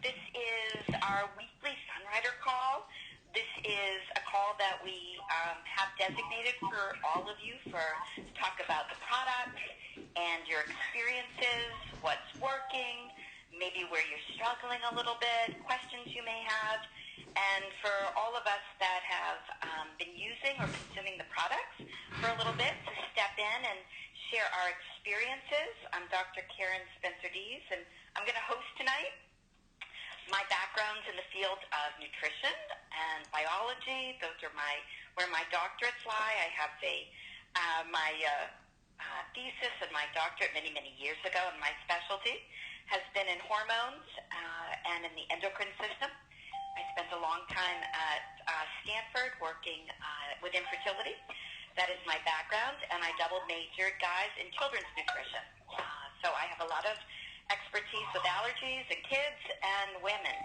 This is our weekly Sunrider call. This is a call that we have designated for all of you to talk about the products and your experiences, what's working, maybe where you're struggling a little bit, questions you may have, and for all of us that have been using or consuming the products for a little bit to step in and share our experiences. I'm Dr. Karen Spencer-Dees, and I'm going to host tonight. My background's in the field of nutrition and biology. Those are where my doctorates lie. I have my thesis and my doctorate many, many years ago, and my specialty has been in hormones and in the endocrine system. I spent a long time at Stanford working with infertility. That is my background, and I double majored, guys, in children's nutrition. So I have a lot of expertise with allergies and kids and women.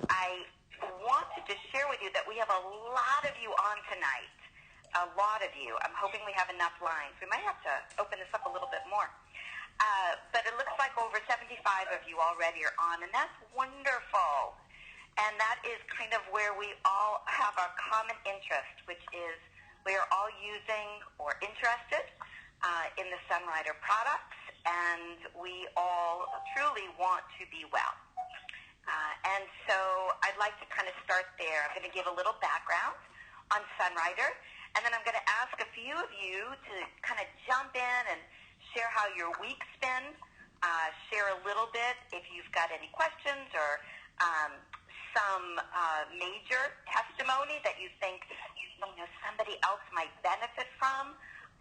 I wanted to share with you that we have a lot of you on tonight. A lot of you. I'm hoping we have enough lines. We might have to open this up a little bit more. But it looks like over 75 of you already are on, and that's wonderful. And that is kind of where we all have our common interest, which is we are all using or interested in the Sunrider products, and we all truly want to be well. And so I'd like to kind of start there. I'm going to give a little background on Sunrider, and then I'm going to ask a few of you to kind of jump in and share how your week's been, share a little bit if you've got any questions or some major testimony that you think somebody else might benefit from.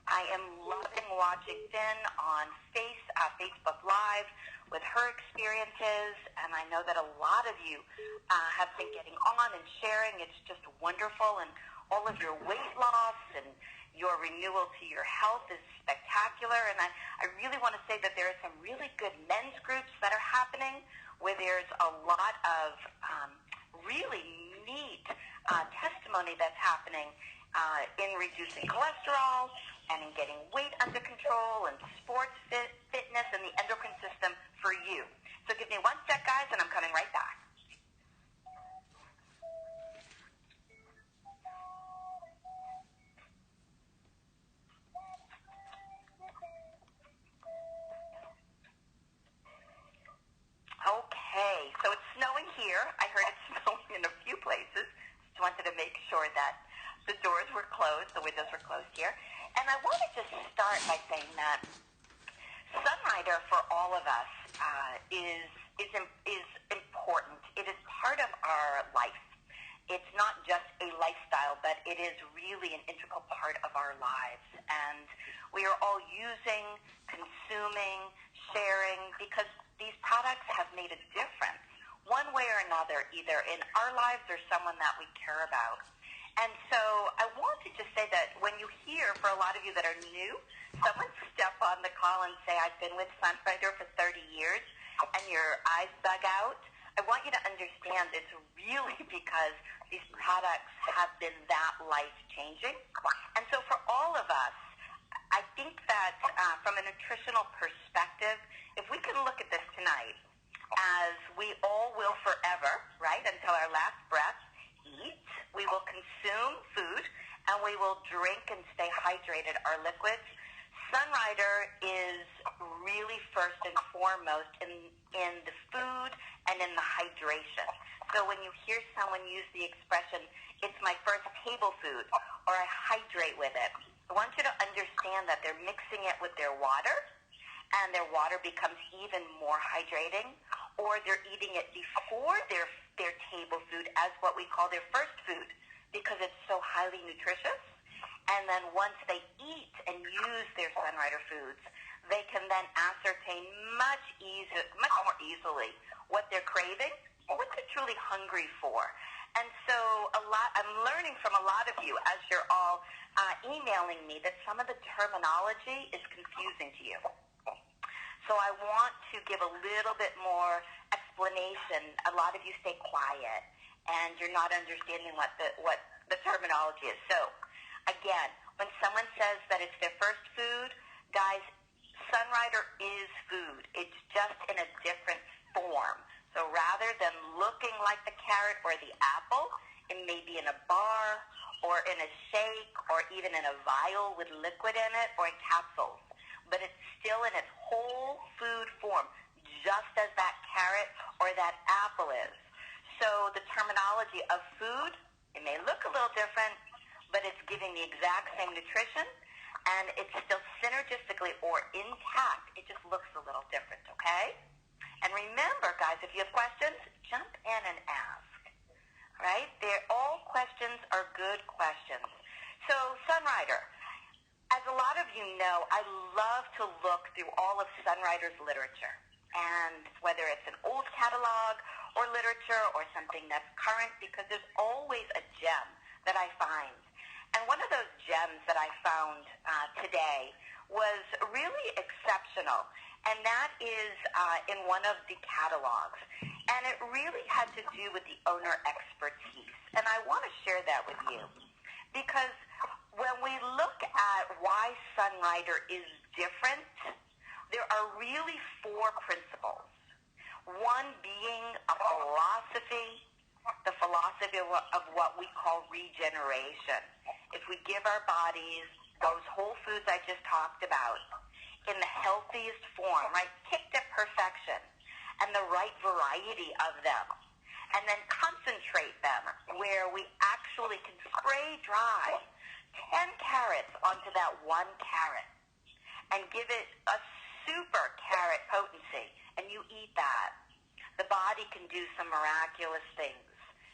I am loving watching Finn on Facebook Live with her experiences, and I know that a lot of you have been getting on and sharing. It's just wonderful, and all of your weight loss and your renewal to your health is spectacular. And I really want to say that there are some really good men's groups that are happening where there's a lot of really neat testimony that's happening in reducing cholesterol and in getting weight under control and sports fitness and the endocrine system for you. So give me one sec, guys, and I'm coming right back. Okay, so it's snowing here. I heard it's snowing in a few places. Just wanted to make sure that the doors were closed, the windows were closed here. And I want to just start by saying that Sunrider for all of us is important. It is part of our life. It's not just a lifestyle, but it is really an integral part of our lives. And we are all using, consuming, sharing, because these products have made a difference one way or another, either in our lives or someone that we care about. And so I want to just say that when you hear, for a lot of you that are new, someone step on the call and say, I've been with Sunrider for 30 years, and your eyes bug out, I want you to understand it's really because these products have been that life-changing. And so for all of us, I think that from a nutritional perspective, if we can look at this tonight as we all will forever, right, until our last breath, eat, we will consume food, and we will drink and stay hydrated, our liquids. Sunrider is really first and foremost in the food and in the hydration. So when you hear someone use the expression, it's my first table food, or I hydrate with it, I want you to understand that they're mixing it with their water, and their water becomes even more hydrating, or they're eating it before their table food as what we call their first food, because it's so highly nutritious. And then once they eat and use their Sunrider foods, they can then ascertain much more easily what they're craving or what they're truly hungry for. And so I'm learning from a lot of you as you're all emailing me that some of the terminology is confusing to you. So I want to give a little bit more explanation. A lot of you stay quiet, and you're not understanding what the terminology is. So, again, when someone says that it's their first food, guys, Sunrider is food. It's just in a different form. So rather them looking like the carrot or the apple, and maybe in a bar or in a shake or even in a vial with liquid in it or in capsules. But it's still in its whole food form, just as that carrot or that apple is. So the terminology of food, it may look a little different, but it's giving the exact same nutrition, and it's still synergistically or intact. It just looks a little different, okay? And remember, guys, if you have questions, jump in and ask, right? All questions are good questions. So, Sunrider, as a lot of you know, I love to look through all of Sunrider's literature. And whether it's an old catalog or literature or something that's current, because there's always a gem that I find. And one of those gems that I found today was really exceptional, and that is in one of the catalogs. And it really had to do with the owner expertise. And I want to share that with you, because when we look at why Sunrider is different, there are really 4 principles. One being a philosophy, the philosophy of what we call regeneration. If we give our bodies those whole foods I just talked about in the healthiest form, right, picked at perfection, and the right variety of them, and then concentrate them where we actually can spray dry 10 carrots onto that 1 carrot and give it a super carrot potency, and you eat that, the body can do some miraculous things.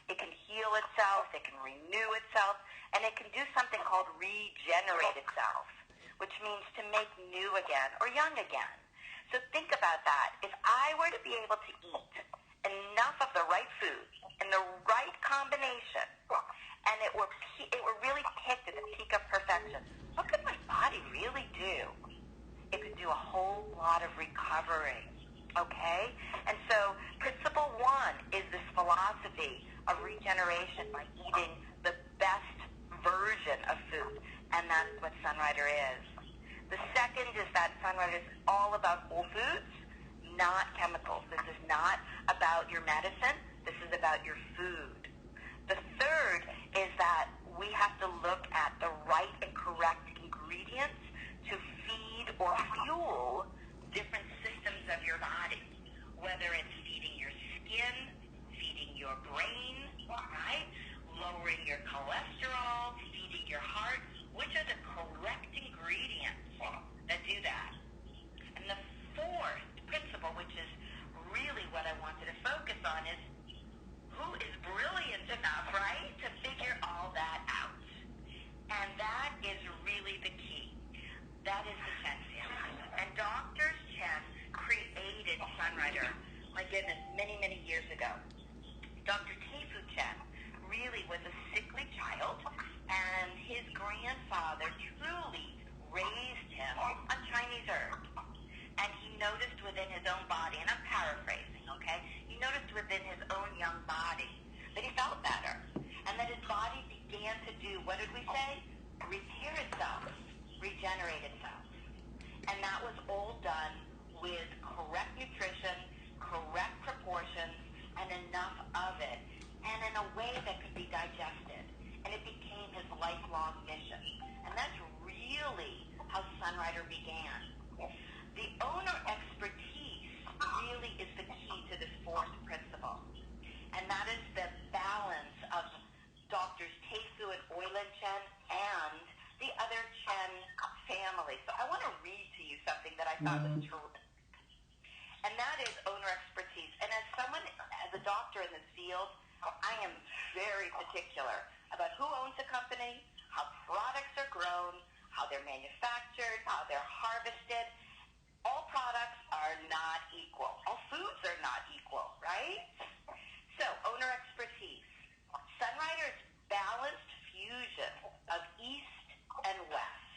It can heal itself, it can renew itself, and it can do something called regenerate itself, which means to make new again or young again. So think about that. If I were to be able to eat enough of the right food in the right combination, and it were really picked at the peak of perfection, what could my body really do? It could do a whole lot of recovery, okay? And so principle 1 is this philosophy of regeneration by eating the best version of food, and that's what Sunrider is. The second is that Sunrider is all about whole foods, not chemicals. This is not about your medicine. This is about your food. The third is that we have to look at the right and correct ingredients to feed or fuel different systems of your body, whether it's feeding your skin, feeding your brain, right? Lowering your cholesterol, feeding your heart. Which are the correct ingredients that do that? And the 4th principle, which is really what I wanted to focus on, is who is brilliant enough, right, to figure all that out? And that is really the key. That is the Chen family. And Dr. Chen created Sunrider, my goodness, many, many years ago. Dr. Teifu Chen really was a sickly child, and his grandfather truly raised him on Chinese herbs. And he noticed within his own body, and I'm paraphrasing, okay? He noticed within his own young body that he felt better, and that his body began to do, what did we say? Repair itself, regenerate itself. And that was all done with correct nutrition, correct proportions, and enough of it, and in a way that could be digested. And it became his lifelong mission. And that's really how Sunrider began. The owner expertise really is the key to this 4th principle. And that is the balance of Drs. Teifu and Oilan Chen and the other Chen family. So I want to read to you something that I thought was terrific. And that is owner expertise. And as someone, as a doctor in this field, I am very particular about who owns the company, how products are grown, how they're manufactured, how they're harvested. All products are not equal. All foods are not equal, right? So, owner expertise. Sunrider's balanced fusion of East and West,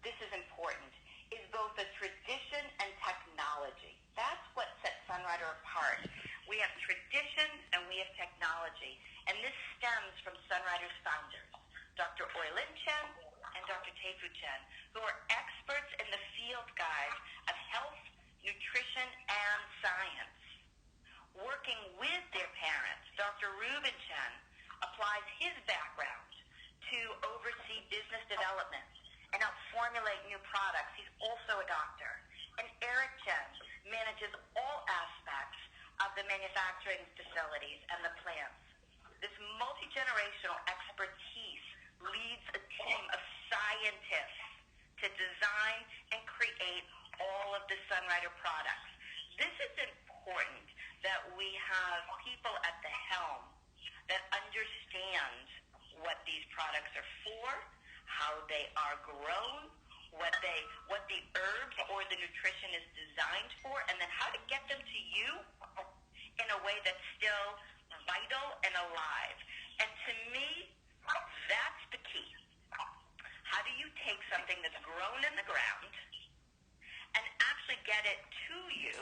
this is important, is both a tradition and technology. That's what sets Sunrider apart. We have traditions and we have technology. And this stems from Sunrider's founders, Dr. Oilan Chen and Dr. Teifu Chen, who are experts in the field, guys, of health, nutrition, and science, working with manufacturing facilities and the plants. This multi-generational expertise leads a team of scientists to design and create all of the Sunrider products. This is important that we have people at the helm that understand what these products are for, how they are grown, what the herbs or the nutrition is designed for, and then how to get them to you in a way that's still vital and alive. And to me, that's the key. How do you take something that's grown in the ground and actually get it to you,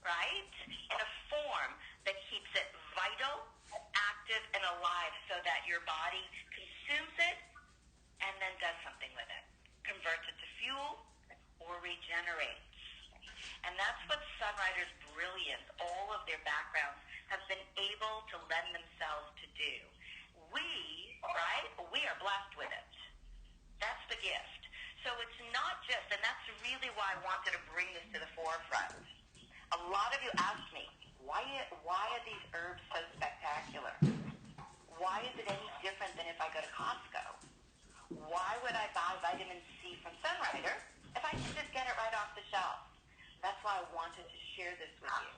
right, in a form that keeps it vital, active, and alive so that your body consumes it and then does something with it, converts it to fuel or regenerates. And that's what Sunrider's brilliance, all of their backgrounds, have been able to lend themselves to do. We are blessed with it. That's the gift. So it's not just, and that's really why I wanted to bring this to the forefront. A lot of you ask me, why are these herbs so spectacular? Why is it any different than if I go to Costco? Why would I buy vitamin C from Sunrider if I can just get it right off the shelf? That's why I wanted to share this with you.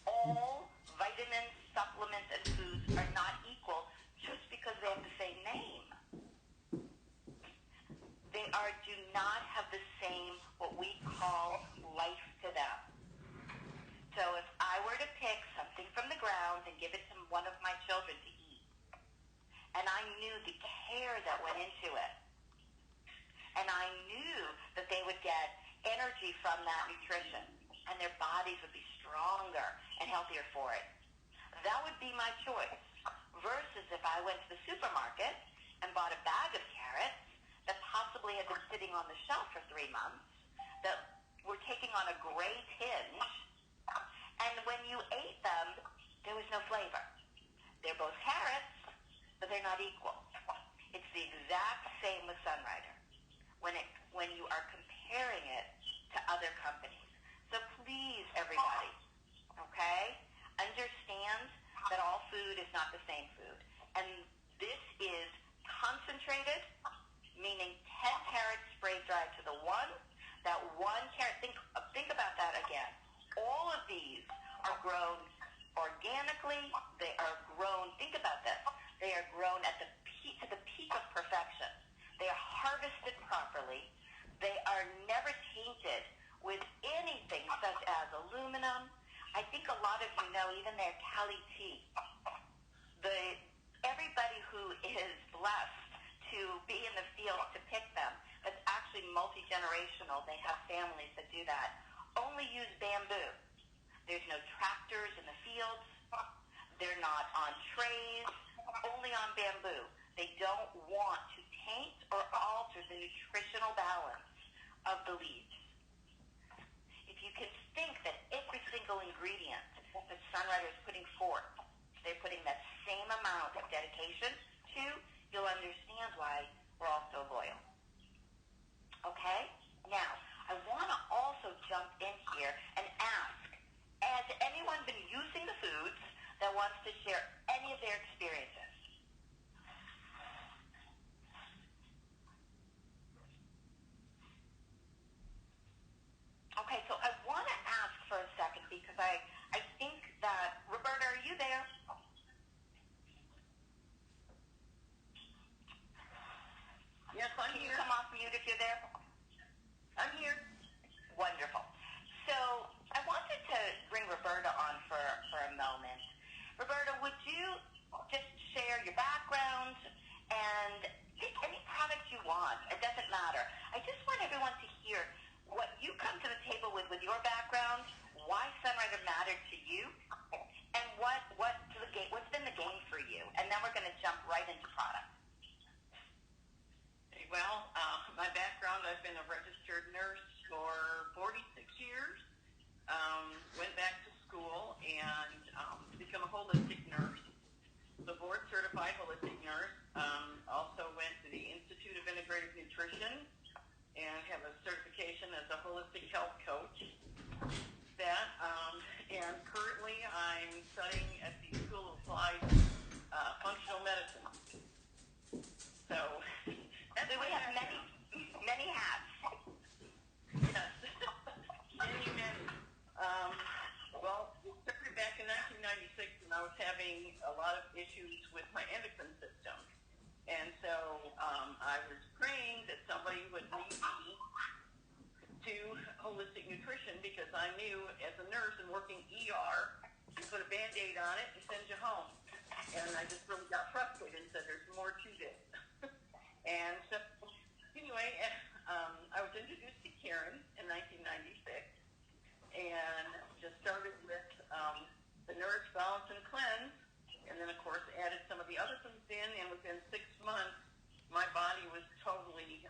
All vitamins, supplements, and foods are not equal just because they have the same name. They do not have the same, what we call, life to them. So if I were to pick something from the ground and give it to one of my children to eat, and I knew the care that went into it, and I knew that they would get energy from that nutrition, and their bodies would be stronger and healthier for it, that would be my choice. Versus if I went to the supermarket and bought a bag of carrots that possibly had been sitting on the shelf for 3 months, that were taking on a gray tinge, and when you ate them, there was no flavor. They're both carrots, but they're not equal. It's the exact same with Sunrider when you are comparing it to other companies. So please, everybody, okay, understand that all food is not the same food. And this is concentrated, meaning 10 carrots spray dried to the one. That one carrot, think about that again. All of these are grown organically. They are grown, think about this, they are grown to the peak of perfection. They are harvested properly. They are never tainted with anything such as aluminum. I think a lot of you know even their Cali tea. Everybody who is blessed to be in the field to pick them, that's actually multi-generational, they have families that do that, only use bamboo. There's no tractors in the fields. They're not on trays, only on bamboo. They don't want to taint or alter the nutritional balance of the leaves. If you can think that every single ingredient that Sunrider is putting forth, they're putting that same amount of dedication to, you'll understand why we're all so loyal. Okay? Now, I want to also jump in here and ask, has anyone been using the foods that wants to share any of their experiences? Okay, so I want to ask for a second because I think that, Roberta, are you there? Yes, I'm Can here. you come off mute if you're there? I'm here. Wonderful. So I wanted to bring Roberta on for a moment. Roberta, would you just share your background and pick any product you want? It doesn't matter. I just want everyone to hear what you come to the table with your background, why Sunrider mattered to you, and what's been the game for you. And then we're going to jump right into product. Well, my background, I've been a registered nurse for 46 years. Went back to school and to become a holistic nurse. The board certified holistic nurse. Also went to the Institute of Integrative Nutrition and have a certification as a holistic health coach. And currently I studying at the School of Applied Functional Medicine. So that's we have many hats. Yes, many. Well, it started back in 1996 when I was having a lot of issues with my endocrine system. And so I was praying that somebody would lead me to holistic nutrition because I knew as a nurse and working ER, you put a Band-Aid on it and send you home. And I just really got frustrated and said, there's more to this. And so anyway, I was introduced to Karen in 1996 and just started with the Nourish, Balance, and Cleanse. And then, of course, added some of the other foods in, and within 6 months, my body was totally,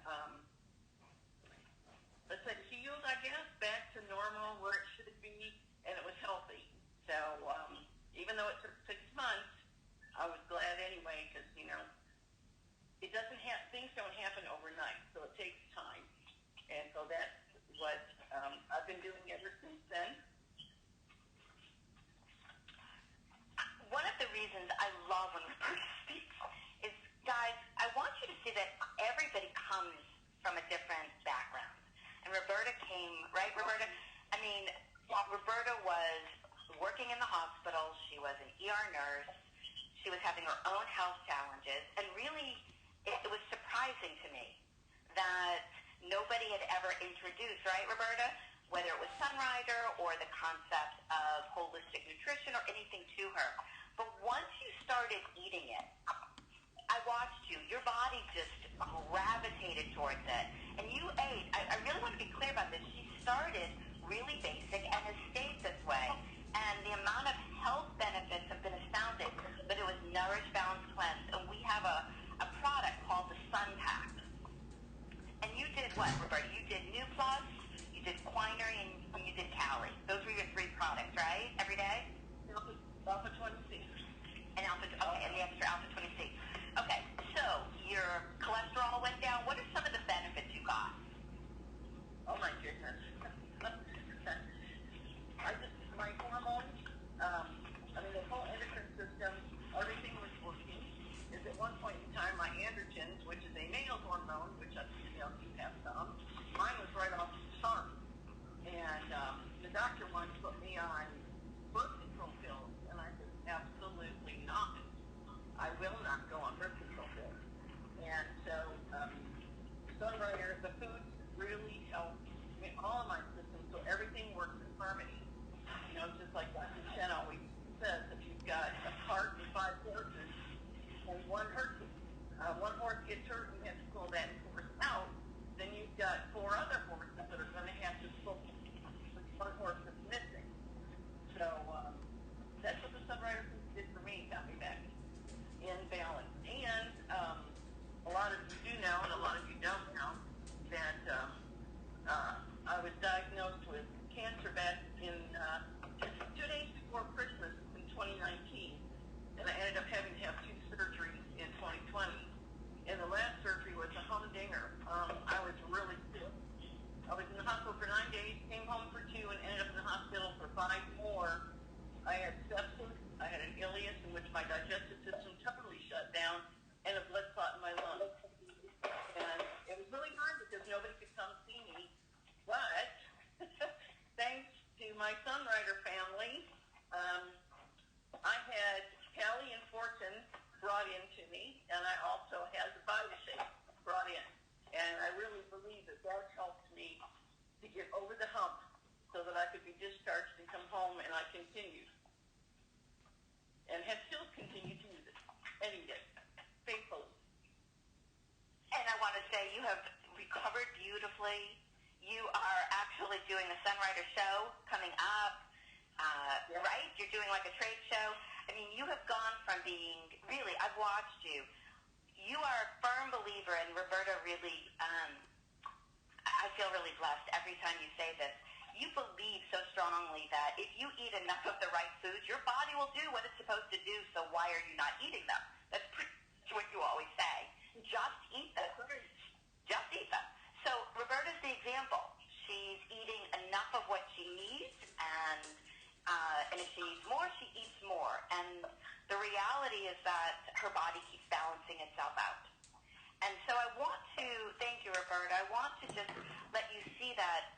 let's say, healed, I guess, back to normal where it should be, and it was healthy. So even though it took 6 months, I was glad anyway because, it doesn't things don't happen overnight, so it takes time. And so that's what I've been doing ever since then. One of the reasons I love when Roberta speaks is, guys, I want you to see that everybody comes from a different background. And Roberta came, right, Roberta? I mean, Roberta was working in the hospital. She was an ER nurse. She was having her own health challenges. And really, it was surprising to me that nobody had ever introduced, right, Roberta? Whether it was Sunrider or the concept of holistic nutrition or anything to her. But once you started eating it, I watched you. Your body just gravitated towards it. And you ate. I really want to be clear about this. She started really basic and has stayed this way. And the amount of health benefits have been astounding. But it was Nourish, Balance, Cleanse. And we have a product called the Sun Pack. And you did what, Roberta? You did New Plus, you did Quinary, and you did Cali. Those were your 3 products, right? Every day? Alpha 20C. And and the extra Alpha 20C. Okay, so your cholesterol went down. What are some of the benefits you got? Oh my goodness. My hormones, the whole endocrine system, everything was working. Is at one point in time, my androgens, which is a male hormone, which you have some, mine was right off the chart. And the doctor wanted to put me on birth control pills, and I said, absolutely not. I will not go on birth control pills. And so, Sunrider, the foods really help all of my systems, so everything works in harmony. Just like Dr. Chen always says, if you've got a cart and 5 horses, and one horse gets hurt and you have to pull that horse out, then you've got 4 other horses that are going to have to pull the one horse that's missing. So that's what the Sunrider did for me, got me back in balance. And a lot of you do know, and a lot of you don't know, that I was diagnosed with cancer back in 2 days before Christmas in 2019, and I ended up having to have 2 surgeries in 2020. And the last surgery was a humdinger. I was really sick. I was in the hospital for 9 days, came home for 2, and ended up in the hospital for 5 more. I had sepsis. I had an ileus in which my digestive system totally shut down, and a blood clot in my lungs. And it was really hard because nobody could come see me. But thanks to my Sunrider family, I had Callie and Fortune brought in to me, and I also had the Vitadophilus brought in. And I really believe that helped me to get over the hump so that I could be discharged and come home, and I continued. And have still continued to use it and eat it faithfully. And I want to say you have recovered beautifully. You are actually doing a Sunrider show coming up, right? You're doing like a trade show. I mean, you have gone from being, really, I've watched you. You are a firm believer, and Roberta really, I feel really blessed every time you say this. You believe so strongly that if you eat enough of the right foods, your body will do what it's supposed to do, so why are you not eating them? That's pretty much what you always say. Just eat them. Just eat them. So Roberta's the example. She's eating enough of what she needs, and And if she eats more, she eats more. And the reality is that her body keeps balancing itself out. And so I want to, thank you, Roberta, I want to just let you see that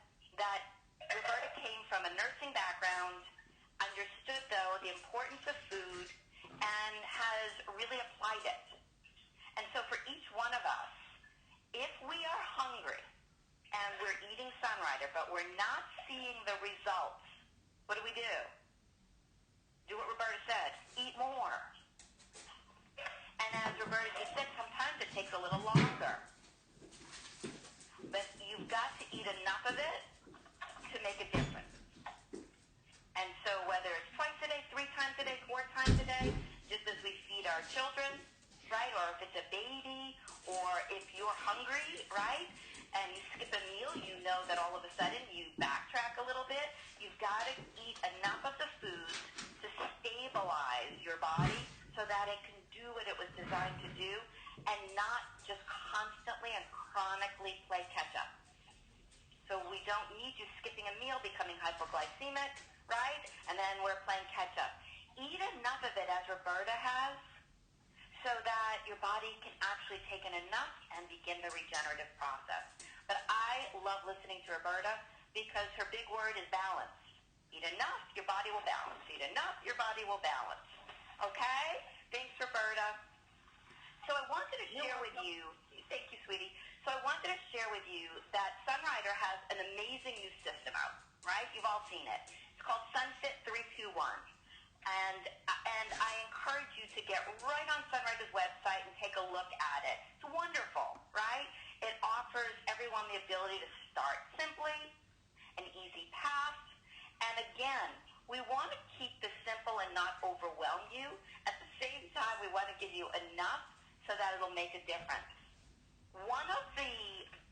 Roberta came from a nursing background, understood, though, the importance of food, and has really applied it. And so for each one of us, if we are hungry and we're eating Sunrider, but we're not seeing the results, what do? Do what Roberta said, eat more. And as Roberta just said, sometimes it takes a little longer. But you've got to eat enough of it to make a difference. And so whether it's twice a day, 3 times a day, 4 times a day, just as we feed our children, right? Or if it's a baby, or if you're hungry, right? And you skip a meal, you know that all of a sudden you backtrack a little bit. You've got to eat enough of the food to stabilize your body so that it can do what it was designed to do and not just constantly and chronically play catch-up. So we don't need you skipping a meal, becoming hypoglycemic, right? And then we're playing catch-up. Eat enough of it, as Roberta has, so that your body can actually take in enough and begin the regenerative process. But I love listening to Roberta because her big word is balance. Eat enough, your body will balance. Eat enough, your body will balance. Okay? Thanks, Roberta. So I wanted to share with you, thank you, sweetie. So I wanted to share with you that Sunrider has an amazing new system out, right? You've all seen it. It's called Sunfit 321. And I encourage you to get right on Sunrider's website and take a look at it. It's wonderful, right? It offers everyone the ability to start simply, an easy path. And again, we want to keep this simple and not overwhelm you. At the same time, we want to give you enough so that it'll make a difference. One of the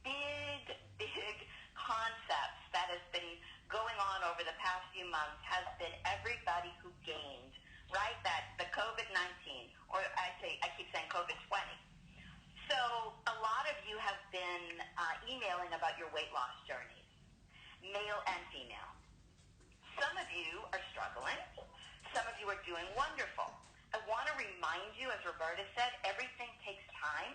big concepts that has been going on over the past few months has been everybody who gained, right? That the COVID-19, or I keep saying COVID-20. So a lot of you have been emailing about your weight loss journeys, male and female. Some of you are struggling. Some of you are doing wonderful. I want to remind you, as Roberta said, everything takes time.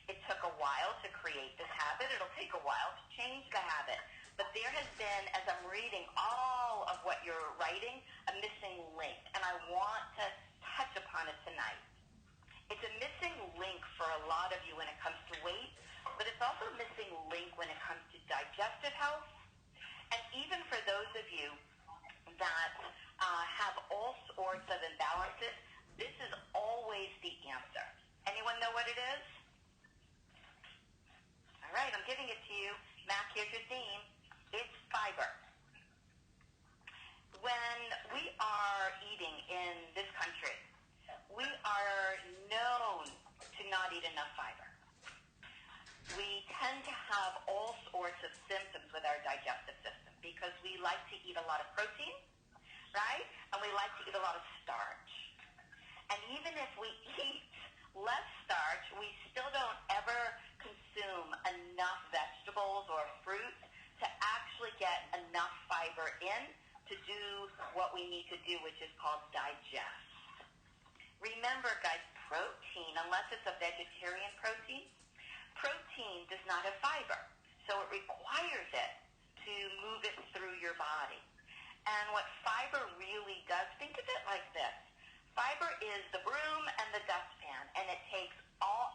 It took a while to create this habit. It'll take a while to change the habit. But there has been, as I'm reading all of what you're writing, a missing link. And I want to touch upon it tonight. It's a missing link for a lot of you when it comes to weight, but it's also a missing link when it comes to digestive health. And even for those of you that have all sorts of imbalances, this is always the answer. Anyone know what it is? All right, I'm giving it to you. Mac, here's your theme. It's fiber. When we are eating in this country, we are known to not eat enough fiber. We tend to have all sorts of symptoms with our digestive system because we like to eat a lot of protein, right? And we like to eat a lot of starch. And even if we eat less starch, we still don't ever consume enough vegetables or fruits to actually get enough fiber in to do what we need to do, which is called digest. Remember, guys, protein, unless it's a vegetarian protein does not have fiber. So it requires it to move it through your body. And what fiber really does, think of it like this. Fiber is the broom and the dustpan, and it takes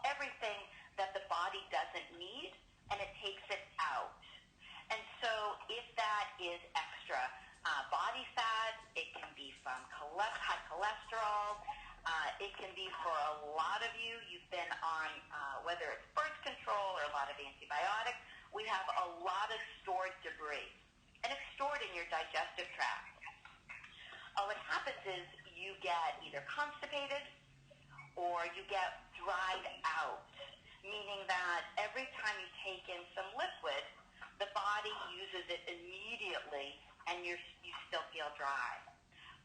everything that the body doesn't need, and it takes it out. And so if that is extra body fat, it can be from high cholesterol, it can be for a lot of you, you've been on, whether it's birth control or a lot of antibiotics, we have a lot of stored debris, and it's stored in your digestive tract. What happens is you get either constipated or you get dried out, meaning that every time you take in some liquid, the body uses it immediately and you still feel dry.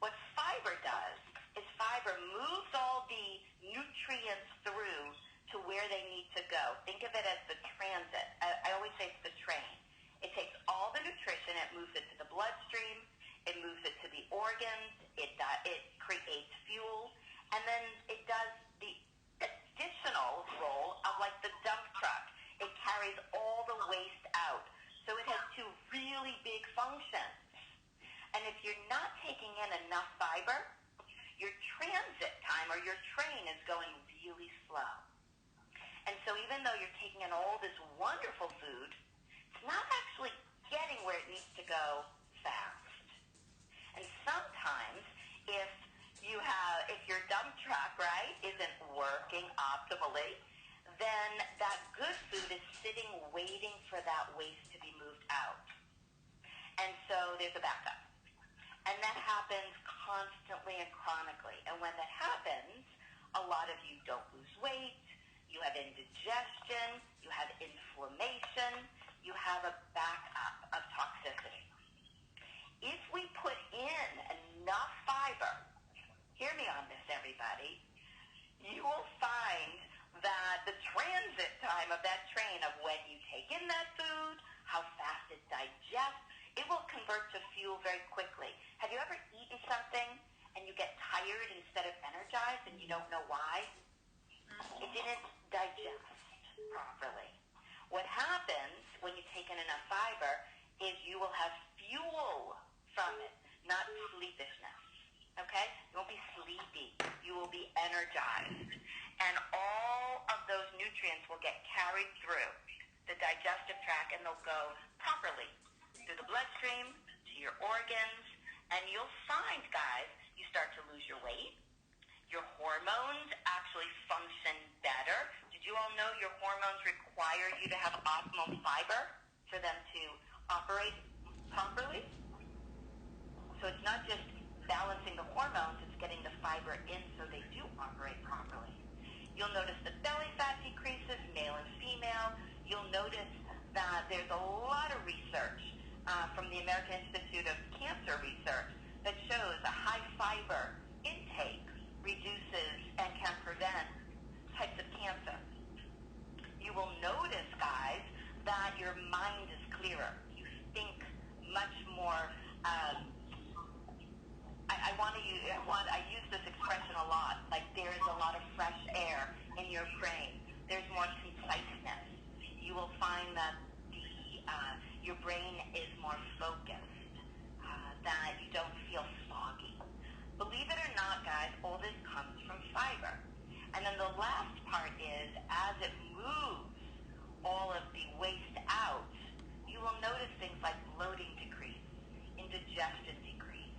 What fiber does is fiber moves all the nutrients through to where they need to go. Think of it as the transit. I always say it's the train. It takes all the nutrition, it moves it to the bloodstream, it moves it to the organs, organs, it creates fuel, and then it does the additional role of like the dump truck. It carries all the waste out. So it has two really big functions. And if you're not taking in enough fiber, your transit time or your train is going really slow. And so even though you're taking in all this wonderful food, it's not actually getting where it needs to go fast. And sometimes if your dump truck, right, isn't working optimally, then that good food is sitting waiting for that waste to be moved out. And so there's a backup. And that happens constantly and chronically. And when that happens, a lot of you don't lose weight, you have indigestion, you have inflammation, you have a backup of toxicity. If we put in enough fiber, hear me on this, everybody, you will find that the transit time of that train of when you take in that food, how fast it digests, it will convert to fuel very quickly. Have you ever eaten something and you get tired instead of energized and you don't know why? It didn't digest properly. What happens when you take in enough fiber is you will have fuel from it, not sleepishness. Okay? You won't be sleepy. You will be energized. And all of those nutrients will get carried through the digestive tract and they'll go properly through the bloodstream to your organs. And you'll find, guys, you start to lose your weight. Your hormones actually function better. Did you all know your hormones require you to have optimal fiber for them to operate properly? So it's not just balancing the hormones, it's getting the fiber in so they do operate properly. You'll notice the belly fat decreases, male and female. You'll notice that there's a lot of research from the American Institute of Cancer Research that shows a high fiber intake reduces and can prevent types of cancer. You will notice, guys, that your mind is clearer. You think much more. I use this expression a lot. Like there is a lot of fresh air in your brain. There's more conciseness. You will find that your brain is more focused. That you don't feel foggy. Believe it or not, guys, all this comes from fiber. And then the last part is, as it moves all of the waste out, you will notice things like bloating decrease, indigestion decrease.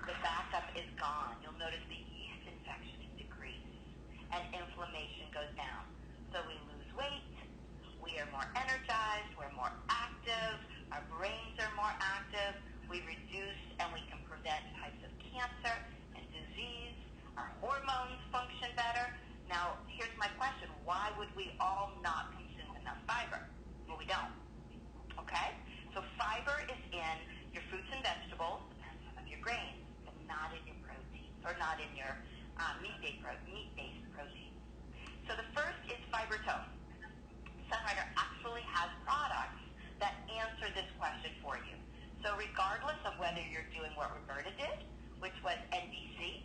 The backup is gone. You'll notice the yeast infections decrease, and inflammation goes down. So we lose weight, we are more energized, we're more active, our brains are more active, we reduce and we can prevent types of cancer and disease. Our hormones function better. Now, here's my question. Why would we all not consume enough fiber? Well, we don't. Okay? So fiber is in your fruits and vegetables and some of your grains, but not in your proteins, or not in your meat-based proteins. So the first is Fibertone. Sunrider actually has products that answer this question for you. So regardless of whether you're doing what Roberta did, which was NBC,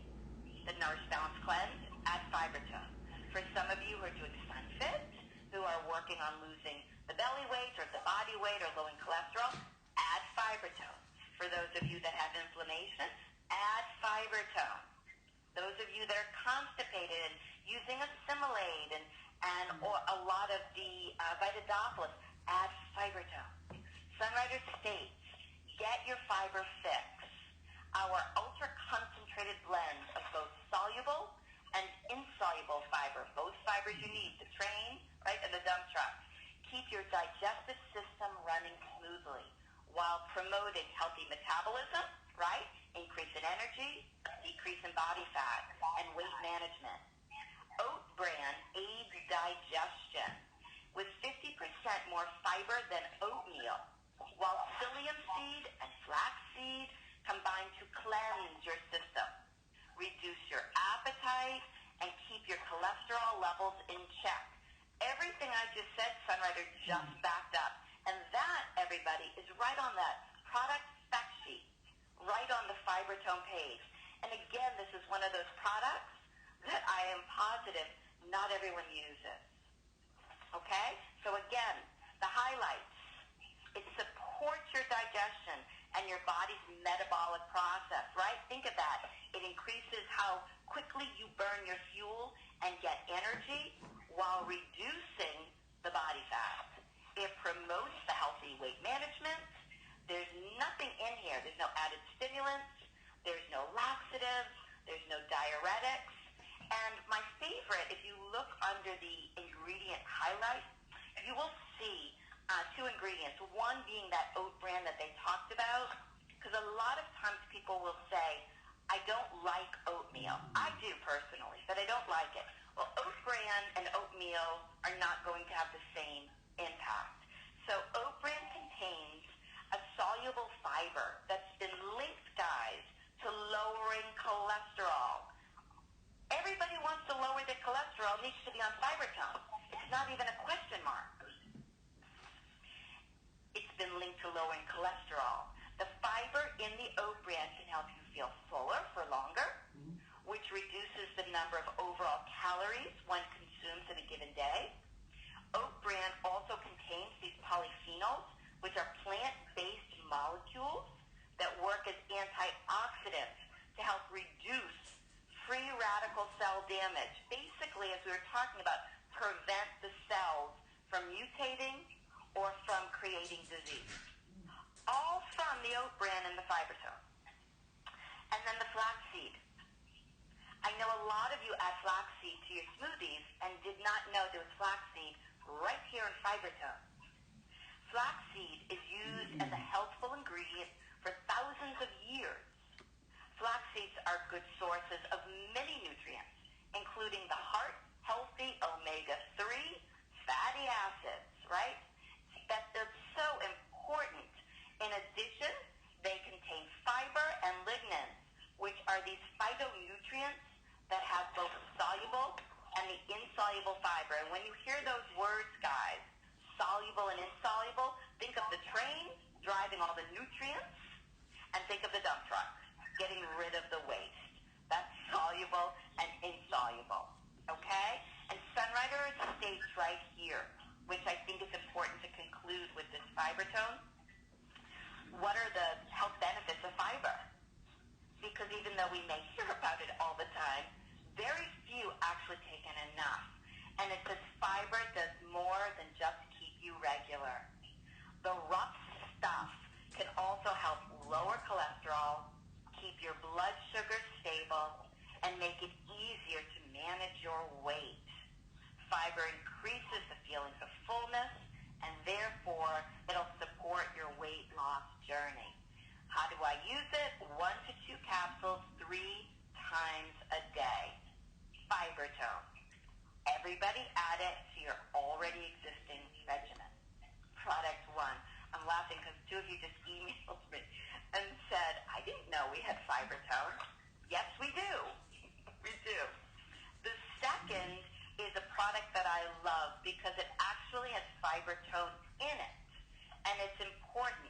the Nourish Balance Cleanse, add Fibertone. For some of you who are doing SunFit, who are working on losing the belly weight or the body weight or low in cholesterol, add Fibertone. For those of you that have inflammation, add Fibertone. Those of you that are constipated and using Assimilate and a lot of the Vitadophilus, add Fibertone. Sunrider states, get your fiber fix. Our ultra-concentrated blend of both soluble and insoluble fiber, both fibers you need to train, right, and the dump truck, keep your digestive system running smoothly while promoting healthy metabolism, right, increase in energy, decrease in body fat, and weight management. Oat bran aids digestion with 50% more fiber than oatmeal, while psyllium seed and flax seed combine to cleanse your system, reduce your appetite, and keep your cholesterol levels in check. Everything I just said, Sunrider just backed up. And that, everybody, is right on that product fact sheet, right on the Fibertone page. And again, this is one of those products that I am positive not everyone uses. Okay? So again, the highlights. It supports your digestion and your body's metabolic process, right? Think of that. It increases how quickly you burn your fuel and get energy while reducing the body fat. It promotes the healthy weight management. There's nothing in here. There's no added stimulants. There's no laxatives. There's no diuretics. And my favorite, if you look under the ingredient highlight, you will see two ingredients. One being that oat bran that they talked about, because a lot of times people will say, I don't like oatmeal. I do personally, but I don't like it. Well, oat bran and oatmeal are not going to have the same impact. So oat bran contains a soluble fiber that's been linked, guys, to lowering cholesterol. Everybody wants to lower their cholesterol, needs to be on Fibertone. It's not even a question mark. It's been linked to lowering cholesterol. The fiber in the oat bran can help you feel fuller for longer, which reduces the number of overall calories one consumes in a given day. Oat bran also contains these polyphenols, which are plant-based molecules that work as antioxidants to help reduce free radical cell damage. Basically, as we were talking about, prevent the cells from mutating or from creating disease. All from the oat bran and the Fibertone. And then the flaxseed. I know a lot of you add flaxseed to your smoothies and did not know there was flaxseed right here in Fibertone. Flaxseed is used as a healthful ingredient for thousands of years. Flax seeds are good sources of many nutrients, including the heart-healthy omega-3 fatty acids, right? That's so important. In addition, they contain fiber and lignans, which are these phytonutrients that have both soluble and the insoluble fiber. And when you hear those words, guys, soluble and insoluble, think of the train driving all the nutrients, and think of the dump truck getting rid of the waste. That's soluble and insoluble, okay? And Sunrider states right here, which I think is important to conclude with this Fibertone, what are the health benefits of fiber? Because even though we may hear about it all the time, very few actually take in enough. And it says fiber does more than just keep you regular. The rough stuff can also help lower cholesterol, keep your blood sugar stable, and make it easier to manage your weight. Fiber increases the feelings of fullness, and therefore it'll support your weight loss journey. How do I use it? 1 to 2 capsules 3 times a day. Fibertone. Everybody add it to your already existing regimen. Product 1. I'm laughing because 2 of you just emailed me and said, I didn't know we had Fibertone. Yes, we do. We do. The second is a product that I love because it actually has Fibertone in it. And it's important.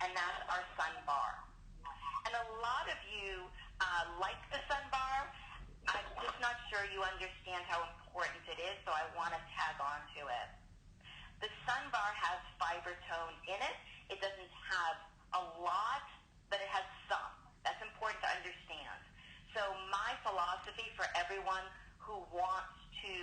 And that's our Sunbar. And a lot of you like the Sunbar. I'm just not sure you understand how important it is, so I want to tag on to it. The Sunbar has Fibertone in it. It doesn't have a lot, but it has some. That's important to understand. So my philosophy for everyone who wants to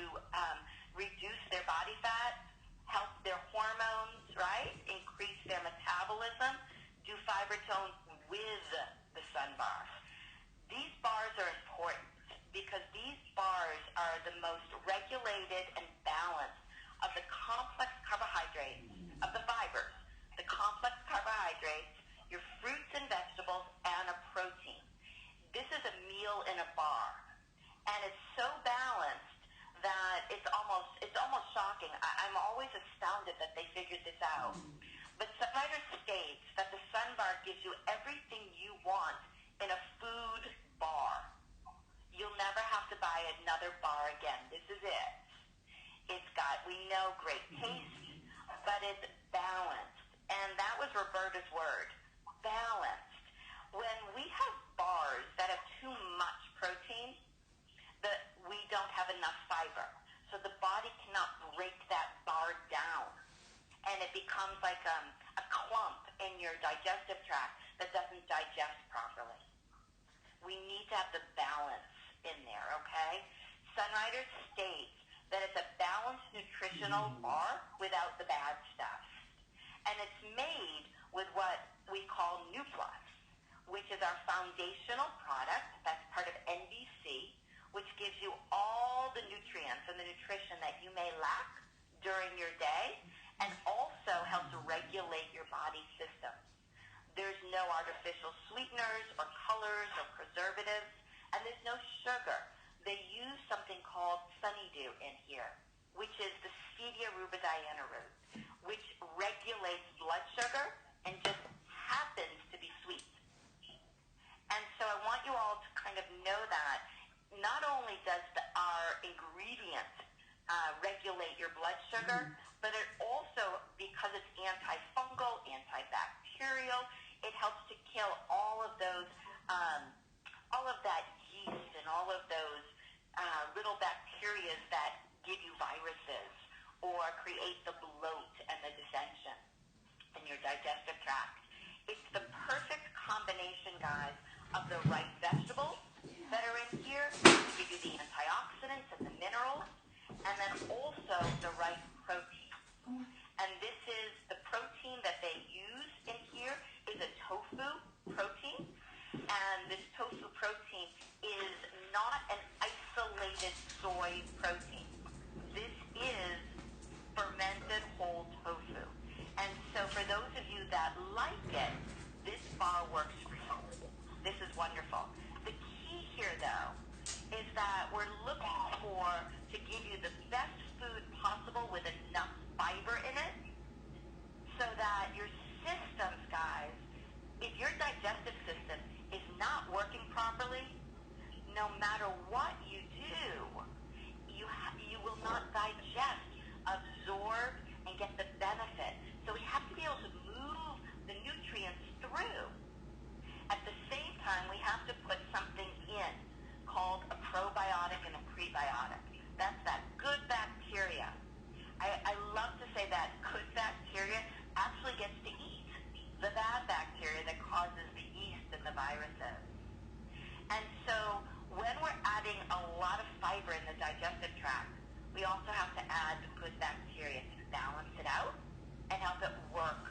reduce their body fat, help their hormones, right, increase their metabolism, do Fibertone with the Sunbar. These bars are important because these bars are the most regulated and balanced of the complex carbohydrates, of the fibers, the complex carbohydrates, your fruits and vegetables, and a protein. This is a meal in a bar, and it's so balanced that it's almost shocking. I'm always astounded that they figured this out. But Sunrider states that the Sunbar gives you everything you want in a food bar. You'll never have to buy another bar again. This is it. It's got, we know, great taste, but it's balanced. And that was Roberta's word, balanced. When we have bars that have too much protein, we don't have enough fiber. So the body cannot break that bar down. And it becomes like a clump in your digestive tract that doesn't digest properly. We need to have the balance in there, okay? Sunrider states that it's a balanced nutritional bar without the bad stuff. And it's made with what we call NuPlus, which is our foundational product. That's part of NBC, which gives you all the nutrients and the nutrition that you may lack during your day, and also helps regulate your body system. There's no artificial sweeteners or colors or preservatives, and there's no sugar. They use something called honeydew in here, which is the stevia rubidina root, which regulates blood sugar and just happens to be sweet. And so I want you all to kind of know that not only does our ingredient regulate your blood sugar, but it also, because it's antifungal, antibacterial, it helps to kill all of those, all of that yeast and all of those little bacteria that give you viruses or create the bloat and the dissension in your digestive tract. It's the perfect combination, guys, of the right vegetables that are in here to give you the antioxidants and the minerals, and then also the right protein. And this is the protein that they use in here is a tofu protein, and this tofu protein is not an isolated soy protein. This is fermented whole tofu. And so for those of you that like it, this bar works for you. This is wonderful. The key here, though, is that we're looking to give you the best food possible with enough fiber in it so that your systems, guys, if your digestive system is not working properly, no matter what you do, you will not digest, absorb, and get the benefit. So we have to be able to move the nutrients through. At the same time, we have to put something in called a probiotic and a prebiotic. That's that good bacteria. I love to say that good bacteria actually gets to eat the bad bacteria that causes the yeast and the viruses. And so when we're adding a lot of fiber in the digestive tract, we also have to add the good bacteria to balance it out and help it work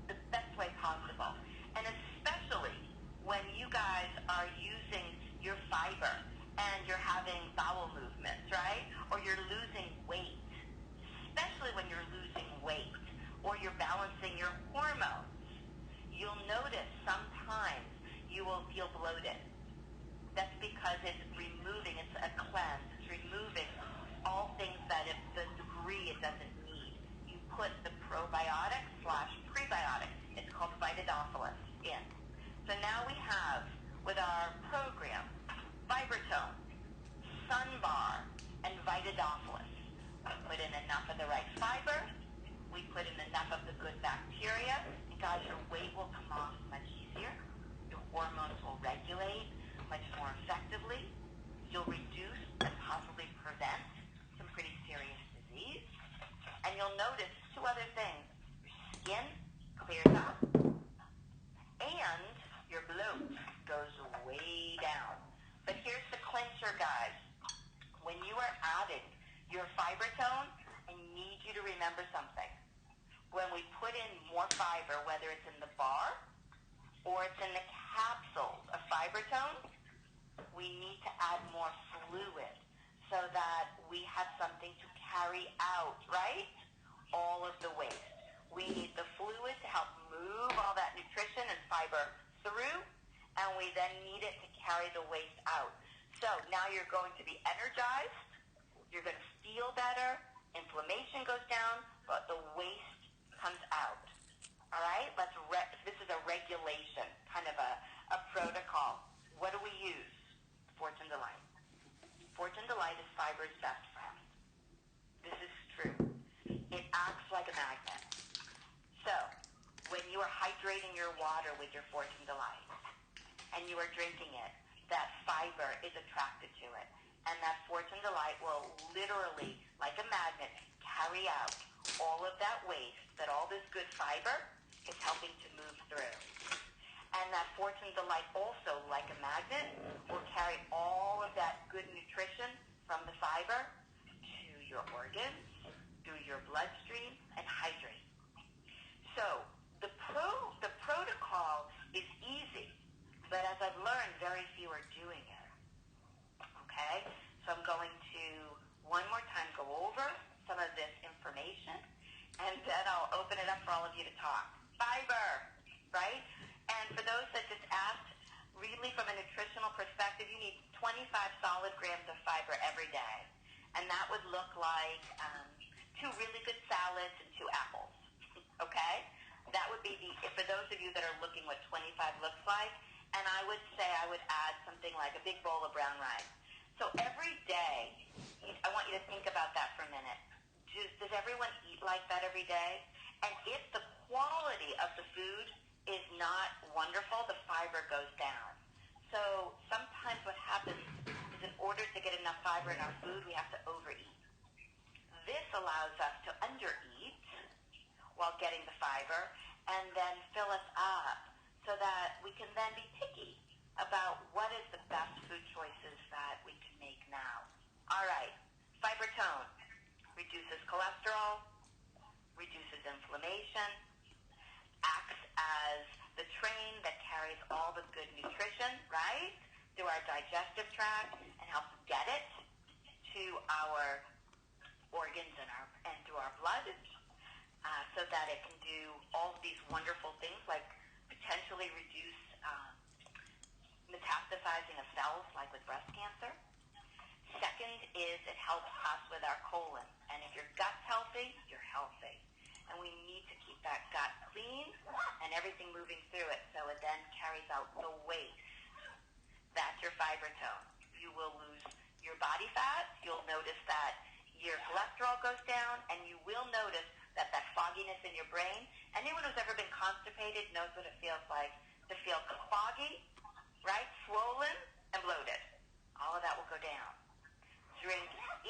the best way possible. And especially when you guys are using your fiber and you're having bowel movements, right? Or you're losing weight, especially when you're losing weight or you're balancing your hormones, you'll notice sometimes you will feel bloated. That's because it's a cleanse, it's removing all things that if the degree it doesn't need. You put the probiotic/prebiotic, it's called Vitadophilus, in. So now we have, with our program, Fibertone, Sunbar, and Vitadophilus. We put in enough of the right fiber, we put in enough of the good bacteria, and guys, your weight will come off much easier. Your hormones will regulate much more effectively. You'll reduce and possibly prevent some pretty serious disease. And you'll notice two other things. Your skin clears up, and your bloat goes way down. But here's the clincher, guys. When you are adding your Fibertone, I need you to remember something. When we put in more fiber, whether it's in the bar or it's in the capsules of Fibertone, we need to add more fluid so that we have something to carry out, right? All of the waste. We need the fluid to help move all that nutrition and fiber through, and we then need it to carry the waste out. So now you're going to be energized, you're going to feel better, inflammation goes down, but the waste comes out. All right? This is a regulation, kind of a protocol. What do we use? Fortune Delight. Fortune Delight is fiber's best friend. This is true. It acts like a magnet. So, when you are hydrating your water with your Fortune Delight, and you are drinking it, that fiber is attracted to it. And that Fortune Delight will literally, like a magnet, carry out all of that waste that all this good fiber is helping to move through. And that Fortune Delight also, like a magnet, will carry all of that good nutrition from the fiber to your organs, through your bloodstream, and hydrate. So the protocol is easy, but as I've learned, very few are doing it. Okay? So I'm going to one more time go over some of this information, and then I'll open it up for all of you to talk. Fiber, right? And for those that just asked, really from a nutritional perspective, you need 25 solid grams of fiber every day. And that would look like 2 really good salads and 2 apples. Okay? That would be for those of you that are looking what 25 looks like. And I would say I would add something like a big bowl of brown rice. So every day, I want you to think about that for a minute. Does everyone eat like that every day? And if the quality of the food is not wonderful, the fiber goes down. So sometimes what happens is in order to get enough fiber in our food, we have to overeat. This allows us to undereat while getting the fiber and then fill us up so that we can then be picky about what is the best food choices that we can make now. All right, Fibertone reduces cholesterol, reduces inflammation, acts as the train that carries all the good nutrition, right, through our digestive tract and helps get it to our organs and through our blood so that it can do all of these wonderful things like potentially reduce metastasizing of cells like with breast cancer. Second is it helps us with our colon. And if your gut's healthy, you're healthy. And we need to keep that gut clean and everything moving through it so it then carries out the waste. That's your Fibertone. You will lose your body fat. You'll notice that your cholesterol goes down, and you will notice that fogginess in your brain. Anyone who's ever been constipated knows what it feels like to feel foggy, right, swollen, and bloated. All of that will go down. Drink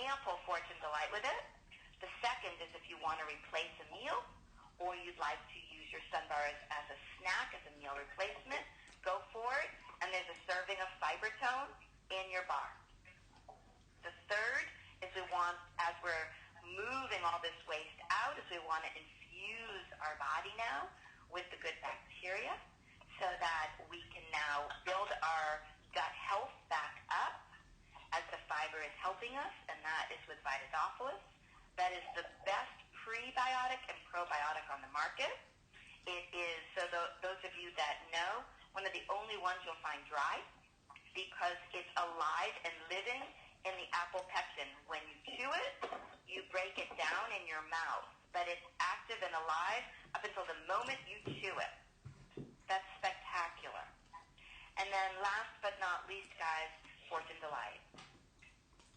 ample Fortune Delight with it. The second is if you want to replace a meal or you'd like to use your Sunbar as a snack, as a meal replacement, go for it. And there's a serving of Fibertone in your bar. The third is we want, as we're moving all this waste out, is we want to infuse our body now with the good bacteria so that we can now build our gut health back up as the fiber is helping us, and that is with Vitadophilus. That is the best prebiotic and probiotic on the market. It is, so those of you that know, one of the only ones you'll find dry because it's alive and living in the apple pectin. When you chew it, you break it down in your mouth, but it's active and alive up until the moment you chew it. That's spectacular. And then last but not least, guys, Fortune Delight.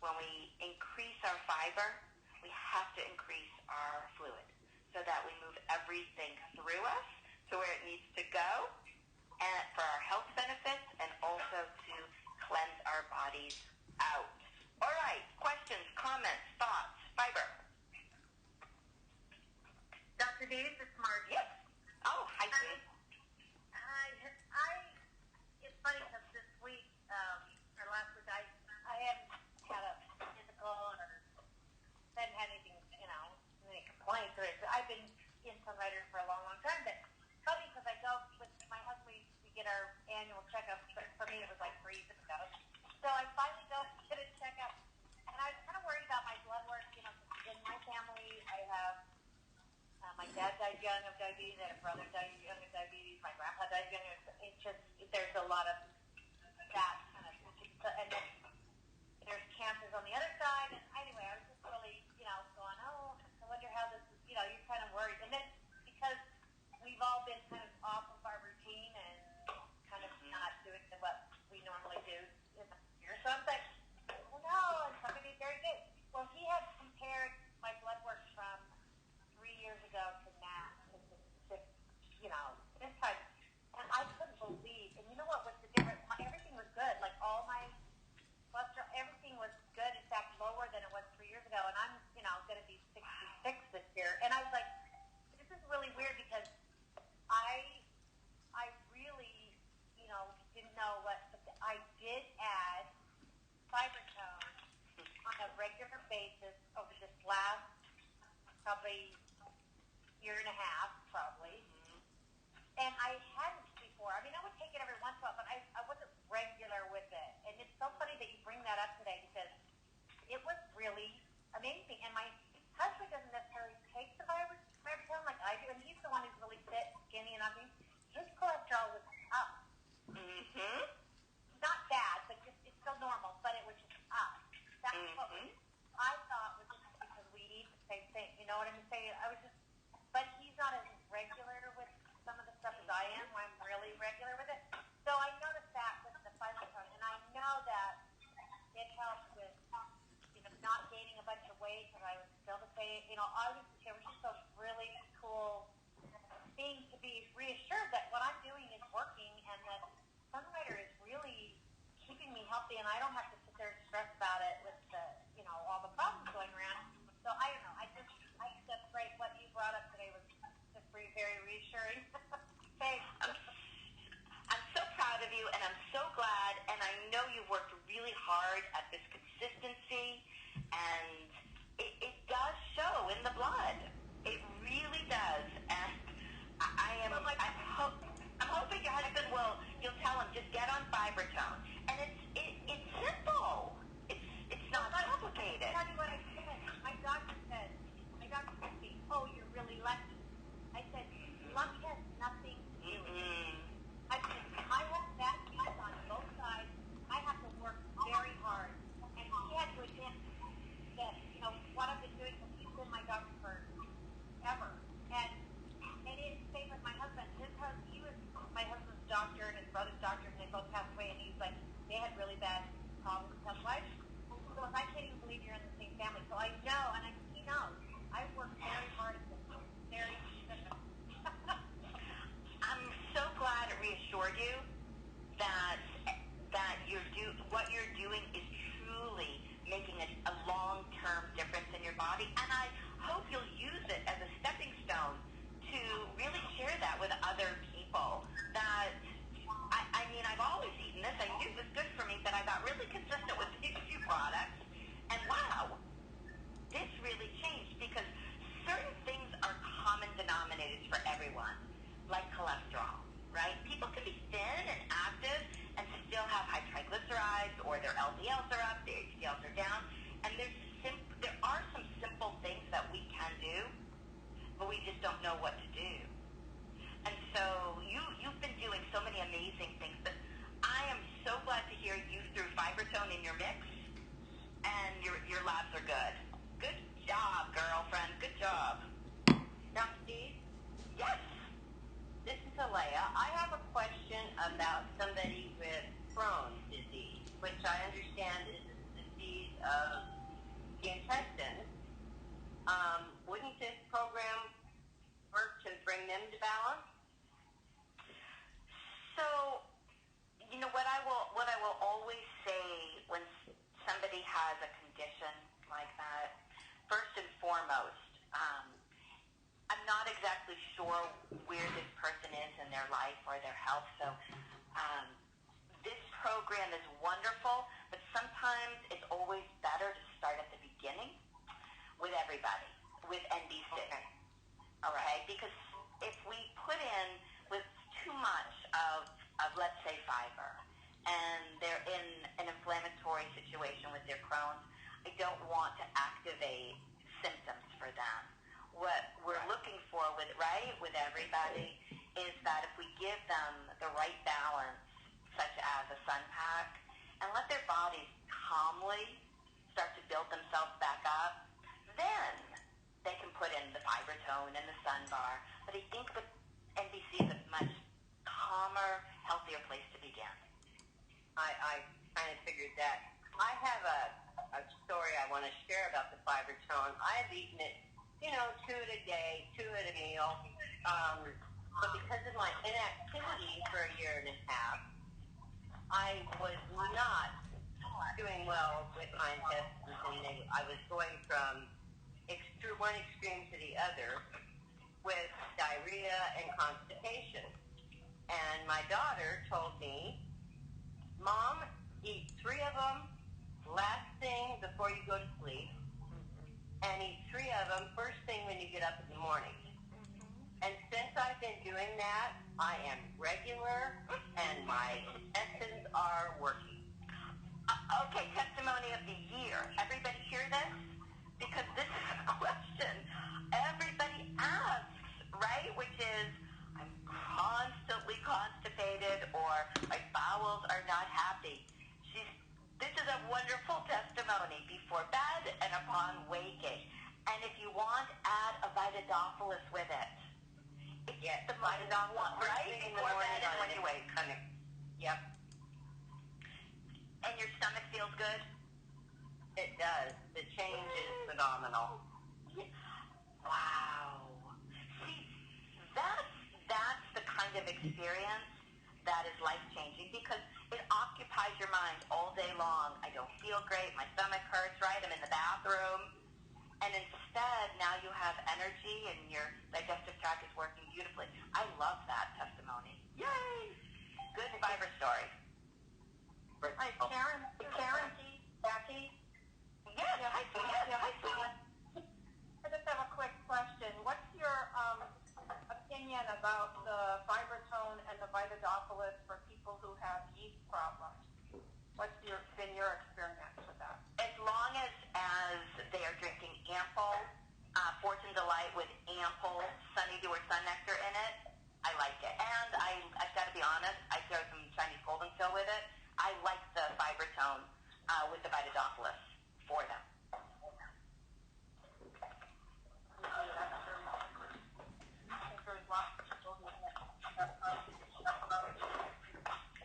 When we increase our fiber, we have to increase our fluid so that we move everything through us to where it needs to go and for our health benefits and also to cleanse our bodies out. All right, questions, comments, thoughts, fiber. Dr. Dees, it's Margie. Yes. Oh, hi, Dees. It's funny because this week, or last week, I haven't had a physical or haven't had anything, any complaints or anything. I've been in Sunrider for a long, long time, but it's funny because I go with my husband, we get our annual checkup, but for me it was like 3 years ago. So I finally go get a checkup, and I was kind of worried about my blood work, in my family I have my dad died young of diabetes, I had a brother died young of diabetes, my grandpa died young of there's a lot of that kind of, and then there's cancers on the other side, and anyway, I was just really, going, oh, I wonder how this is, you're kind of worried, and then because we've all been kind of off of our routine and kind of not doing what we normally do in the year, so I'm like, well, no, and somebody very good. Well, he had compared my blood work from 3 years ago to now, probably year and a half, probably. And I hadn't before. I mean, I would take it every once in a while, but I wasn't regular with it. And it's so funny that you bring that up today because it was really amazing. And my husband doesn't necessarily take the Fibertone like I do, and he's the one who's really fit, skinny, and everything. His cholesterol was up. Mm-hmm. Not bad, but just it's still normal, but it was just up. That's what I thought was just because we eat the same thing. You know what I'm saying? I was just, but he's not as regular with some of the stuff as I am. I'm really regular with it. So I noticed that with the Fibertone, and I know that it helps with, not gaining a bunch of weight because I was still the same. It was just a really cool thing to be reassured that what I'm doing is working and that Sunrider is really keeping me healthy and I don't have to sit there and stress about it with the, all the problems going around. So I don't know. I think that's great. What you brought up today was just very reassuring. Thanks. I'm so proud of you, and I'm so glad, and I know you've worked really hard at this consistency, and it does show in the blood. It really does, and I'm hoping your husband you'll tell him, just get on Fibertone, and it's simple. It's not complicated. I'll tell you what I said. My doctor said to me, oh, you're really lucky. I said, luck has nothing to do with it. I said, I have bad knees on both sides. I have to work very hard. And he had to admit that, what I've been doing, because he's been my doctor forever. And it's the same with my husband. He was my husband's doctor and his brother's doctor, and they both passed away. And he's like, they had really bad problems health-wise. So I can't even believe you're in the same family. So I know, and he knows. I work very hard at this, very specific. I'm so glad it reassured you that what you're doing is truly making a long-term difference in your body, and I hope you'll use it as a stepping stone to really share that with other people. That I've always eaten this. I knew it was good for me, but I got really consistent with these two products, and wow, this really changed because certain things are common denominators for everyone, like cholesterol, right? People can be thin and active and still have high triglycerides, or their LDLs are up, their HDLs are down, and there are some simple things that we can do, but we just don't know what to do. And so you've been doing so many amazing things, but I am so glad to hear you threw Fibertone in your mix, and your labs are good. Good job, girlfriend. Good job. Now, Dees, Yes. this is Alea. I have a question about somebody with Crohn's disease, which I understand is a disease of the intestines. Wouldn't this program work to bring them to balance? So, what I will always say when somebody has a condition like that, first and foremost, I'm not exactly sure where this person is in their life or their health, so this program is wonderful, but sometimes it's always better to start at the beginning with everybody, and be sick. Okay? Because if we put in with too much of let's say, fiber, and they're in an inflammatory situation with their Crohn's, I don't want to activate symptoms for them. What we're looking for with everybody is that if we give them the right balance, such as a sun pack, and let their bodies calmly start to build themselves back up, then they can put in the Fibertone and the Sunbar. But I think with NBC is a much calmer, healthier place to begin. I kind of figured that. I have a story I want to share about the Fibertone. I've eaten it, 2 a day, 2 at a meal. But because of my inactivity for a year and a half, I was not doing well with my intestines, and I was going from one extreme to the other with diarrhea and constipation. And my daughter told me, Mom, eat 3 of them last thing before you go to sleep, and eat 3 of them first thing when you doing that. I am regular, and my sessions are working. Okay, testimony of the year. Everybody hear this? Because this is a question everybody asks, right? Which is, I'm constantly constipated, or my bowels are not happy. This is a wonderful testimony before bed and upon waking. And if you want, add a Vitadophilus with it. Yes, the Vitadophilus, right? Before bed and when you wake. Yep. And your stomach feels good? It does. The change is phenomenal. Wow. See, that's the kind of experience that is life-changing because it occupies your mind all day long. I don't feel great. My stomach hurts, right? I'm in the bathroom. And instead, now you have energy and your digestive tract is working beautifully. I love that testimony. Yay! Good fiber story. Hi, Karen. Jackie. Yes, hi, sweetie. Hi, sweetie. I just have a quick question. What's your opinion about the Fibertone and the Vitadophilus for people who have yeast problems? What's been your experience with that? As long as they are drinking ample Fortune Delight with ample Sunnydew or Sun Nectar in it, I like it. And I've got to be honest, I throw some Chinese Golden Fill with it. I like the Fibertone with the Vitadophilus for them.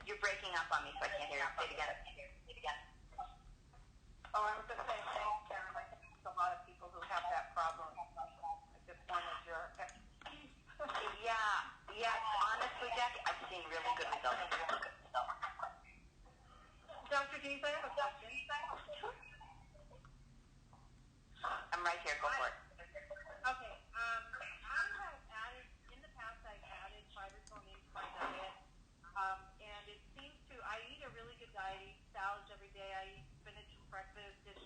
You're breaking up on me, so I can't hear you. Say it again. Oh, I was just saying, thanks, Karen. I think there's a lot of people who have that problem. I just wanted your expertise. Yeah. Honestly, Jackie, I've seen really good results. Dr. Dees, I have a question. I'm right here. Go for it. Okay. I have added, in the past, I've added Fibertone into my diet. And it seems to, I eat a really good diet. I eat salads every day. I eat spinach for breakfast. And,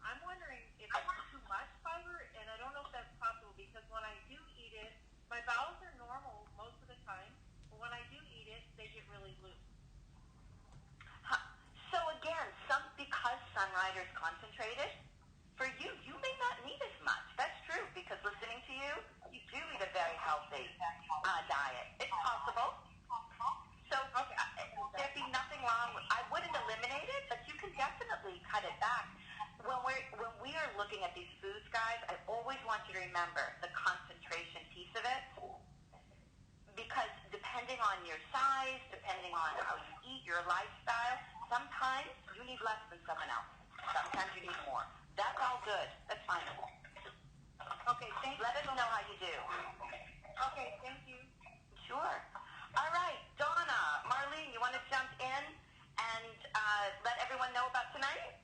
I'm wondering if it's too much fiber, and I don't know if that's possible because when I do eat it, my bowels are normal most of the time, but when I do eat it, they get really loose. So again, because Sunrider's concentrated, for you may not need as much. That's true, because listening to you do eat a very healthy diet. It's possible. So there'd be nothing wrong with, I wouldn't eliminate it, but you can definitely cut it back. When we are looking at these foods, guys, I always want you to remember the concentration piece of it, because depending on your size, depending on how you eat, your lifestyle, sometimes you need less than someone else. Sometimes you need more. That's all good. That's fine. Okay, thank you. Let us know how you do. Okay, thank you. Sure. All right, Donna, Marlene, you want to jump in and let everyone know about tonight?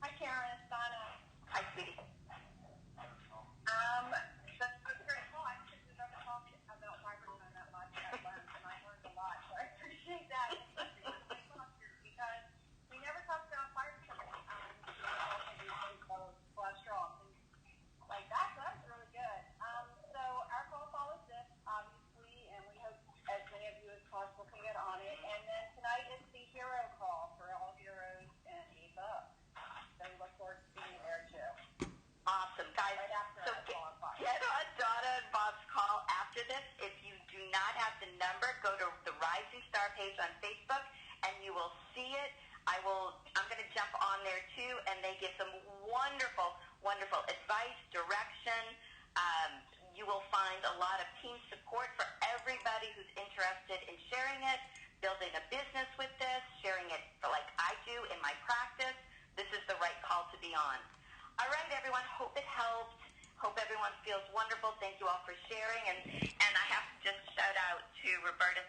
Hi, Karen. It's Donna. Hi, sweetie. That's very cool. I don't think we've ever talked about Fibertone that much at lunch, and I learned a lot, so I appreciate that. Especially with my doctor, because we never talked about Fibertone. Cholesterol, things like that. So that's really good. So our call follows this, obviously, and we hope as many of you as possible can get on it. And then tonight is the hero call for all heroes and Eva. So we look forward to seeing you there too. Awesome, guys. Right after so our call at 5. Get on Donna and Bob's call after this. If you do not have the number, go to the Rising Star page on Facebook, and you will see it. I'm going to jump on there too, and they give some wonderful advice, direction. You will find a lot of team support for everybody who's interested in sharing it, building a business with this, sharing it like I do in my practice. This is the right call to be on. All right, everyone. Hope it helped. Hope everyone feels wonderful. Thank you all for sharing. And I have to just shout out to Roberta.